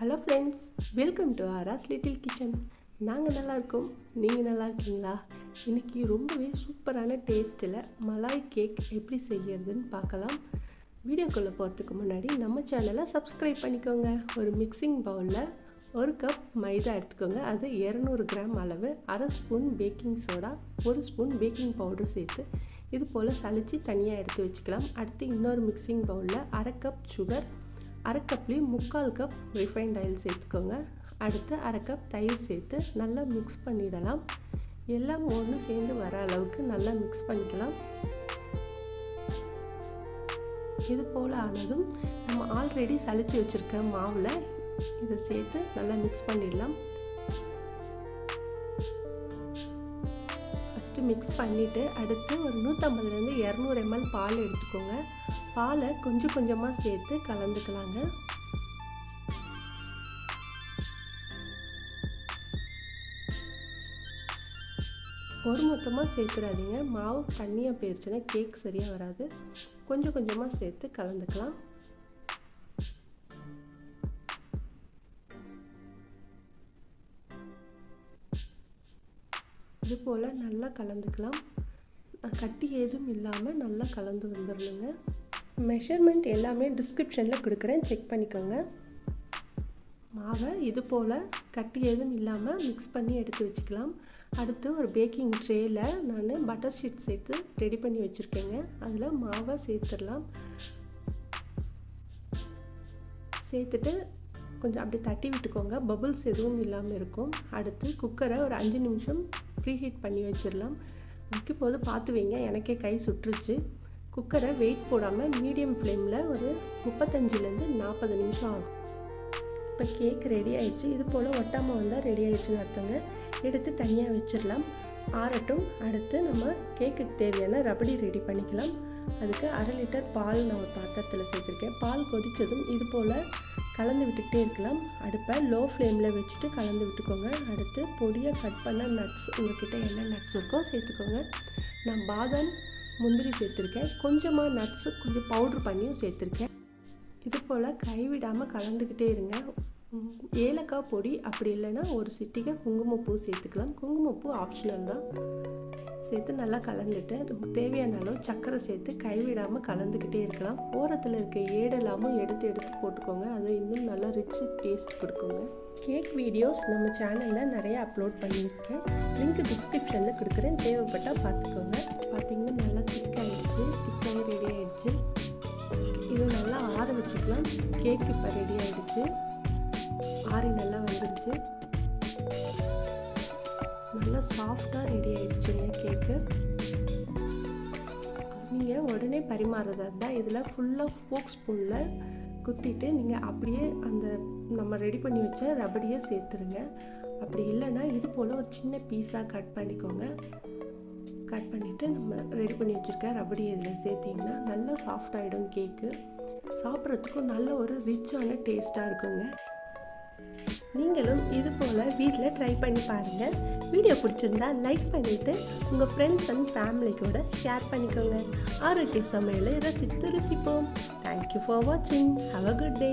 Hello friends, welcome to Aaras little kitchen. நாங்கள் நல்லா இருக்கோம், நீங்கள் நல்லா இருக்கீங்களா? இன்றைக்கி ரொம்பவே சூப்பரான டேஸ்ட்டில் மலாய் கேக் எப்படி செய்கிறதுன்னு பார்க்கலாம். வீடியோக்குள்ளே போகிறதுக்கு முன்னாடி நம்ம சேனலை சப்ஸ்கிரைப் பண்ணிக்கோங்க. ஒரு மிக்சிங் பவுலில் 1 கப் மைதா எடுத்துக்கோங்க. அது 200 கிராம் அளவு, 1/2 spoon baking soda, 1 spoon baking powder சேர்த்து இது போல் சலித்து தனியாக எடுத்து வச்சுக்கலாம். அடுத்து இன்னொரு மிக்சிங் பவுலில் 1/2 cup sugar, 1/2 கப்லேயும் 3/4 cup refined oil சேர்த்துக்கோங்க. அடுத்து 1/2 கப் தயிர் சேர்த்து நல்லா மிக்ஸ் பண்ணிடலாம். எல்லாம் ஒன்று சேர்ந்து வர அளவுக்கு நல்லா மிக்ஸ் பண்ணிக்கலாம். இது போல் ஆனதும் நம்ம ஆல்ரெடி சலித்து வச்சுருக்க மாவில் இதை சேர்த்து நல்லா மிக்ஸ் பண்ணிடலாம். ஃபஸ்ட்டு மிக்ஸ் பண்ணிவிட்டு அடுத்து ஒரு 150 200 ml பால் எடுத்துக்கோங்க. பாலை கொஞ்சம் கொஞ்சமாக சேர்த்து கலந்துக்கலாங்க. ஒரு மொத்தமாக சேர்த்துடாதீங்க, மாவு தண்ணியாக போயிடுச்சுன்னா கேக் சரியாக வராது. கொஞ்சம் கொஞ்சமாக சேர்த்து கலந்துக்கலாம். இது போல் நல்லா கலந்துக்கலாம். கட்டி ஏதும் இல்லாமல் நல்லா கலந்து வந்துடணுங்க. மெஷர்மெண்ட் எல்லாமே டிஸ்கிரிப்ஷனில் கொடுக்குறேன், செக் பண்ணிக்கோங்க. மாவை இது போல் கட்டி ஏதும் இல்லாமல் மிக்ஸ் பண்ணி எடுத்து வச்சுக்கலாம். அடுத்து ஒரு பேக்கிங் ட்ரேயில் நான் பட்டர் ஷீட் சேர்த்து ரெடி பண்ணி வச்சுருக்கேங்க. அதில் மாவை சேர்த்துடலாம். சேர்த்துட்டு கொஞ்சம் அப்படியே தட்டி விட்டுக்கோங்க, பபுள்ஸ் எதுவும் இல்லாமல் இருக்கும். அடுத்து குக்கரை ஒரு 5 நிமிஷம் ப்ரீஹீட் பண்ணி வச்சிடலாம். வைக்கும் போது பார்த்து வைங்க, எனக்கே கை சுட்டுருச்சு. குக்கரை வெயிட் போடாமல் மீடியம் ஃப்ளேமில் ஒரு 35-40 நிமிஷம் ஆகும். இப்போ கேக் ரெடி ஆகிடுச்சு. இது போல் ஒட்டாமல் வந்தால் ரெடி ஆகிடுச்சுன்னு அர்த்தங்க. எடுத்து தனியாக வச்சிடலாம், ஆறட்டும். அடுத்து நம்ம கேக்குக்கு தேவையான ரபடி ரெடி பண்ணிக்கலாம். அதுக்கு 1/2 லிட்டர் பால் நான் ஒரு பாத்திரத்தில் சேர்த்துருக்கேன். பால் கொதித்ததும் இது போல் கலந்து விட்டுக்கிட்டே இருக்கலாம். அடுப்பை லோ ஃப்ளேமில் வச்சுட்டு கலந்து விட்டுக்கோங்க. அடுத்து பொடியாக கட் பண்ண நட்ஸ், உங்கள்கிட்ட என்ன நட்ஸ் இருக்கோ சேர்த்துக்கோங்க. நான் பாதாம், முந்திரி சேர்த்துருக்கேன். கொஞ்சமாக நட்ஸு கொஞ்சம் பவுட்ரு பண்ணியும் சேர்த்துருக்கேன். இது போல் கைவிடாமல் கலந்துக்கிட்டே இருங்க. ஏலக்காய் பொடி அப்படி இல்லைன்னா ஒரு சிட்டிகை குங்குமப்பூ சேர்த்துக்கலாம். குங்குமப்பூ ஆப்ஷனல் தான். சேர்த்து நல்லா கலந்துட்டு தேவையான அளவு சர்க்கரை சேர்த்து கைவிடாமல் கலந்துக்கிட்டே இருக்கலாம். ஓரத்தில் இருக்க ஏடெல்லாமும் எடுத்து போட்டுக்கோங்க. அது இன்னும் நல்லா ரிச் டேஸ்ட் கொடுக்குங்க. கேக் வீடியோஸ் நம்ம சேனலில் நிறைய அப்லோட் பண்ணியிருக்கேன், லிங்க் டிஸ்கிரிப்ஷனில் கொடுக்குறேன், தேவைப்பட்டால் பார்த்துக்கோங்க. பார்த்திங்கன்னா நல்லா திக்காகிடுச்சு, திக்காகி ரெடி ஆகிடுச்சு. இது நல்லா ஆற வச்சுக்கலாம். கேக் இப்போ ரெடி ஆகிடுச்சு, ஆறி நல்லா வந்துடுச்சு. நல்லா சாஃப்டாக ரெடி ஆகிடுச்சுங்க கேக்கு. நீங்கள் உடனே பரிமாறுறதா இருந்தால் இதில் ஃபுல்லாக ஃபோக் ஸ்பூனில் குத்திட்டு நீங்கள் அப்படியே அந்த நம்ம ரெடி பண்ணி வச்ச ரபடியை சேர்த்துருங்க. அப்படி இல்லைன்னா இது போல் ஒரு சின்ன பீஸாக கட் பண்ணிக்கோங்க. கட் பண்ணிவிட்டு நம்ம ரெடி பண்ணி வச்சுருக்க ரபடியை இதில் சேர்த்திங்கன்னா நல்லா சாஃப்டாகிடும் கேக்கு. சாப்பிட்றதுக்கும் நல்ல ஒரு ரிச்சான டேஸ்ட்டாக இருக்குங்க. நீங்களும் இது போல் வீட்டில் ட்ரை பண்ணி பாருங்கள். வீடியோ பிடிச்சிருந்தா லைக் பண்ணிவிட்டு உங்கள் ஃப்ரெண்ட்ஸ் அண்ட் ஃபேமிலி கூட ஷேர் பண்ணிக்கோங்க. ஆரோக்கிய சமையலை ரசித்து ருசிப்போம். தேங்க்யூ ஃபார் வாட்சிங். Have a good day.